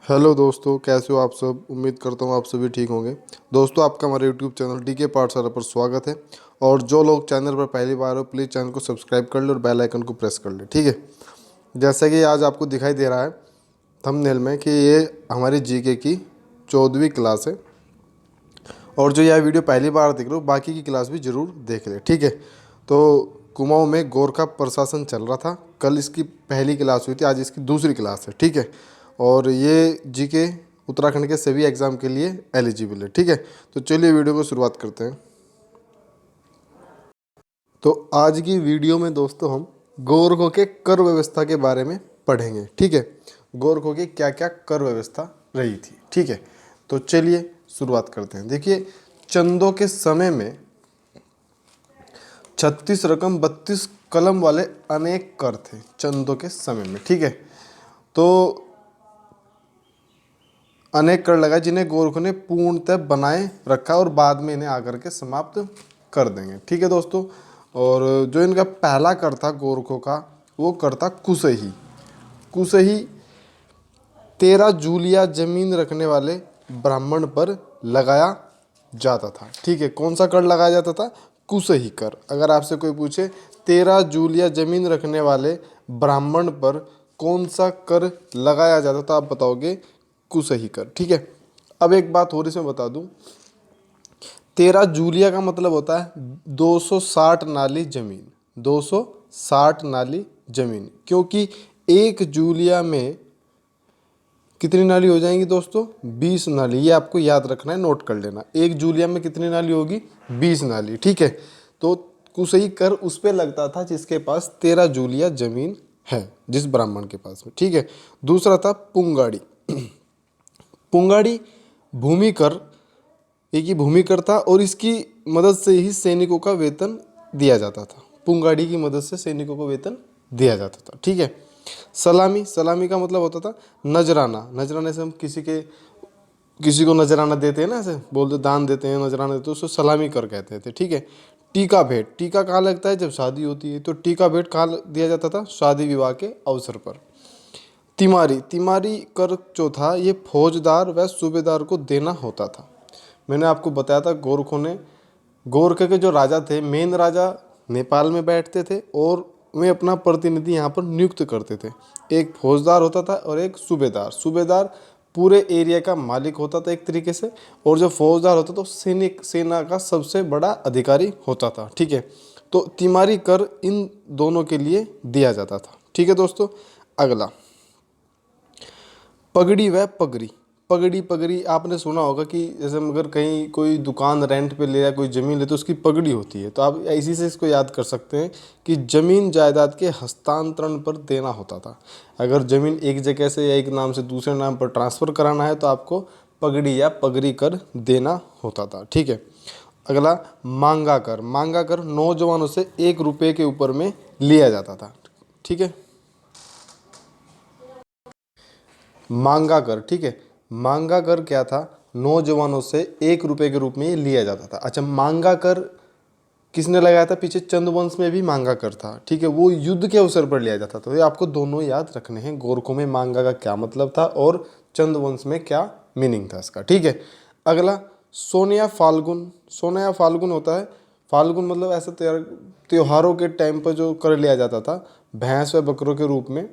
Hello दोस्तों, कैसे हो आप सब। उम्मीद करता हूँ आप सभी ठीक होंगे। दोस्तों, आपका हमारे यूट्यूब चैनल डीके पाठशाला पर स्वागत है। और जो लोग चैनल पर पहली बार हो, प्लीज़ चैनल को सब्सक्राइब कर ले और बेल आइकन को प्रेस कर ले, ठीक है। जैसा कि आज आपको दिखाई दे रहा है थंबनेल में कि ये हमारी जीके की 14वीं क्लास है। और जो यह वीडियो पहली बार देख रहे हो, बाकी की क्लास भी ज़रूर देख ले, ठीक है। तो कुमाऊँ में गोरखा प्रशासन चल रहा था। कल इसकी पहली क्लास हुई थी, आज इसकी दूसरी क्लास है, ठीक है। और ये जीके उत्तराखंड के सभी एग्ज़ाम के लिए एलिजिबल है, ठीक है। तो चलिए वीडियो को शुरुआत करते हैं। तो आज की वीडियो में दोस्तों हम गोरखों के कर व्यवस्था के बारे में पढ़ेंगे, ठीक है। गोरखों की क्या क्या कर व्यवस्था रही थी, ठीक है। तो चलिए शुरुआत करते हैं। देखिए, चंदों के समय में 36 रकम 32 कलम वाले अनेक कर थे चंदों के समय में, ठीक है। तो अनेक कर लगाए जिन्हें गोरखों ने पूर्णतः बनाए रखा और बाद में इन्हें आकर के समाप्त कर देंगे, ठीक है दोस्तों। और जो इनका पहला कर था गोरखों का, वो कर था कुसही। कुसही 13 जूलिया जमीन रखने वाले ब्राह्मण पर लगाया जाता था, ठीक है। कौन सा कर लगाया जाता था? कुसही कर। अगर आपसे कोई पूछे 13 जूलिया जमीन रखने वाले ब्राह्मण पर कौन सा कर लगाया जाता था, आप बताओगे कुसही कर, ठीक है। अब एक बात और इसमें बता दूं, 13 जूलिया का मतलब होता है 260 नाली जमीन। 260 नाली जमीन, क्योंकि एक जूलिया में कितनी नाली हो जाएंगी दोस्तों? 20 नाली। ये आपको याद रखना है, नोट कर लेना। एक जूलिया में कितनी नाली होगी? 20 नाली, ठीक है। तो कुसही कर उस पे लगता था जिसके पास 13 जूलिया जमीन है, जिस ब्राह्मण के पास में, ठीक है। दूसरा था पुंगाड़ी। पुंगाड़ी भूमि कर, एक ही भूमि कर था और इसकी मदद से ही सैनिकों का वेतन दिया जाता था। पुंगाड़ी की मदद से सैनिकों को वेतन दिया जाता था, ठीक है। सलामी, सलामी का मतलब होता था नजराना। नजराने से हम किसी को नजराना देते हैं ना, ऐसे बोलते दान देते हैं, नजराना देते हैं, उसको सलामी कर कहते थे, ठीक है। टीका भेंट, टीका कहाँ लगता है? जब शादी होती है। तो टीका भेंट कहाँ दिया जाता था? शादी विवाह के अवसर पर। तिमारी, तिमारी कर जो था ये फौजदार व सूबेदार को देना होता था। मैंने आपको बताया था गोरखों ने, गोरखे के जो राजा थे, मेन राजा नेपाल में बैठते थे और वे अपना प्रतिनिधि यहाँ पर नियुक्त करते थे। एक फौजदार होता था और एक सूबेदार। सूबेदार पूरे एरिया का मालिक होता था एक तरीके से, और जो फौजदार होता था तो सैनिक, सेना का सबसे बड़ा अधिकारी होता था, ठीक है। तो तिमारी कर इन दोनों के लिए दिया जाता था, ठीक है दोस्तों। अगला, पगड़ी व पगड़ी। पगड़ी, पगड़ी आपने सुना होगा कि जैसे अगर कहीं कोई दुकान रेंट पे ले या कोई ज़मीन ले तो उसकी पगड़ी होती है। तो आप इसी से इसको याद कर सकते हैं कि ज़मीन जायदाद के हस्तांतरण पर देना होता था। अगर ज़मीन एक जगह से या एक नाम से दूसरे नाम पर ट्रांसफ़र कराना है तो आपको पगड़ी या पगड़ी कर देना होता था, ठीक है। अगला, मांगा कर। मांगा कर नौजवानों से 1 रुपये के ऊपर में लिया जाता था, ठीक है। मांगा कर, ठीक है। मांगा कर क्या था? नौजवानों से 1 रुपये के रूप में ये लिया जाता था। अच्छा, मांगा कर किसने लगाया था? पीछे चंदवंश में भी मांगा कर था, ठीक है। वो युद्ध के अवसर पर लिया जाता था। तो ये आपको दोनों याद रखने हैं, गोरखों में मांगा का क्या मतलब था और चंदवंश में क्या मीनिंग था इसका, ठीक है। अगला, सोनिया फाल्गुन। सोनिया फाल्गुन होता है, फाल्गुन मतलब ऐसा त्योहारों के टाइम पर जो कर लिया जाता था भैंस व बकरों के रूप में।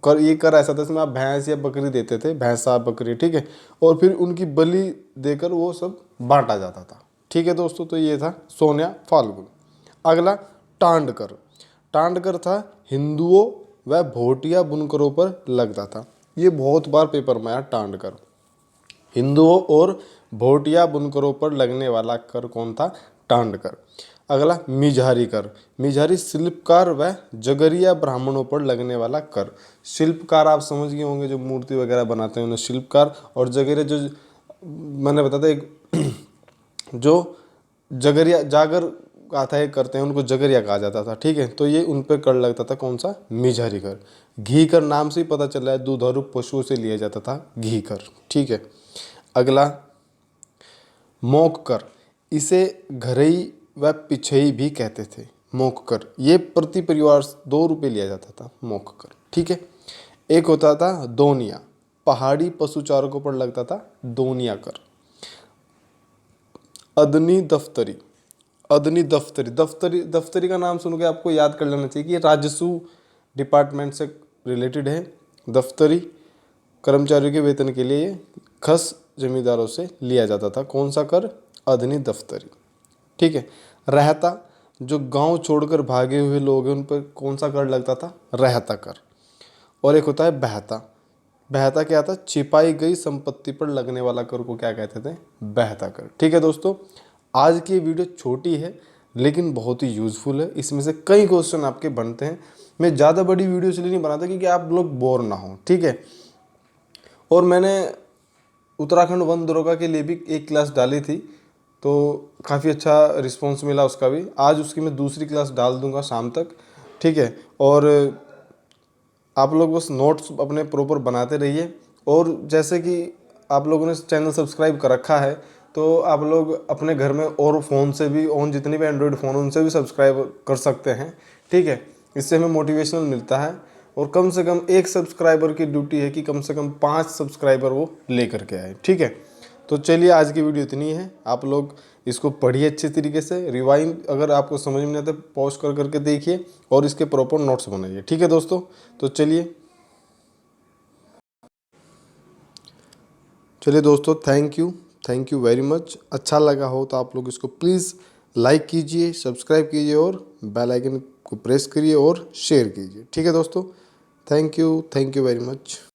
कर, ये कर ऐसा था इसमें आप भैंस या बकरी देते थे, भैंसा बकरी, ठीक है। और फिर उनकी बलि देकर वो सब बांटा जाता था, ठीक है दोस्तों। तो ये था सोनिया फाल्गुन। अगला, टांडकर। टांडकर था हिंदुओं व भोटिया बुनकरों पर लगता था। ये बहुत बार पेपर में आया टांडकर। हिंदुओं और भोटिया बुनकरों पर लगने वाला कर कौन था? टांडकर। अगला, मिझारी कर। मिझारी शिल्पकार व जगरिया ब्राह्मणों पर लगने वाला कर। शिल्पकार आप समझ गए होंगे, जो मूर्ति वगैरह बनाते हैं उन्हें शिल्पकार, और जगरिया जो मैंने बताया था एक जो जगरिया जागर आता है करते हैं उनको जगरिया कहा जाता था, ठीक है। तो ये उन पर कर लगता था कौन सा? मिझारी कर। घी कर नाम से ही पता चल रहा है दुधारू पशुओं से लिया जाता था घी कर, ठीक है। अगला, मोक कर। इसे घरई व पिछई भी कहते थे। मोक कर, ये प्रति परिवार 2 रुपये लिया जाता था मोक कर, ठीक है। एक होता था दोनिया। पहाड़ी पशुचारकों पर लगता था दोनिया कर। अदनी दफ्तरी, अदनी दफ्तरी, दफ्तरी दफ्तरी का नाम सुन के आपको याद कर लेना चाहिए कि ये राजस्व डिपार्टमेंट से रिलेटेड है। दफ्तरी कर्मचारियों के वेतन के लिए खस जमींदारों से लिया जाता था। कौन सा कर? अदनी दफ्तरी। ठीक है। रहता, जो गांव छोड़कर भागे हुए लोग हैं उन पर कौन सा कर लगता था? रहता कर। और एक होता है बहता। बहता क्या था? छिपाई गई संपत्ति पर लगने वाला कर को क्या कहते थे? बहता कर। ठीक है दोस्तों, आज की वीडियो छोटी है लेकिन बहुत ही यूज़फुल है। इसमें से कई क्वेश्चन आपके बनते हैं। मैं ज़्यादा बड़ी वीडियो इसलिए नहीं बनाता क्योंकि आप लोग बोर ना हो। ठीक है। और मैंने उत्तराखंड वन दरोगा के लिए भी एक क्लास डाली थी, तो काफ़ी अच्छा रिस्पॉन्स मिला उसका भी। आज उसकी मैं दूसरी क्लास डाल दूंगा शाम तक। ठीक है। और आप लोग बस नोट्स अपने प्रॉपर बनाते रहिए। और जैसे कि आप लोगों ने चैनल सब्सक्राइब कर रखा है तो आप लोग अपने घर में और फ़ोन से भी, ऑन जितने भी एंड्रॉयड फ़ोन उनसे भी सब्सक्राइब कर सकते हैं। ठीक है। इससे हमें मोटिवेशनल मिलता है। और कम से कम एक सब्सक्राइबर की ड्यूटी है कि कम से कम 5 सब्सक्राइबर वो लेकर के आए। ठीक है। तो चलिए, आज की वीडियो इतनी है। आप लोग इसको पढ़िए अच्छे तरीके से, रिवाइंड अगर आपको समझ में नहीं आता पॉज कर करके देखिए और इसके प्रॉपर नोट्स बनाइए। ठीक है दोस्तों, तो चलिए दोस्तों, थैंक यू वेरी मच। अच्छा लगा हो तो आप लोग इसको प्लीज़ लाइक कीजिए, सब्सक्राइब कीजिए और बेल आइकन को प्रेस करिए और शेयर कीजिए। ठीक है दोस्तों, थैंक यू वेरी मच।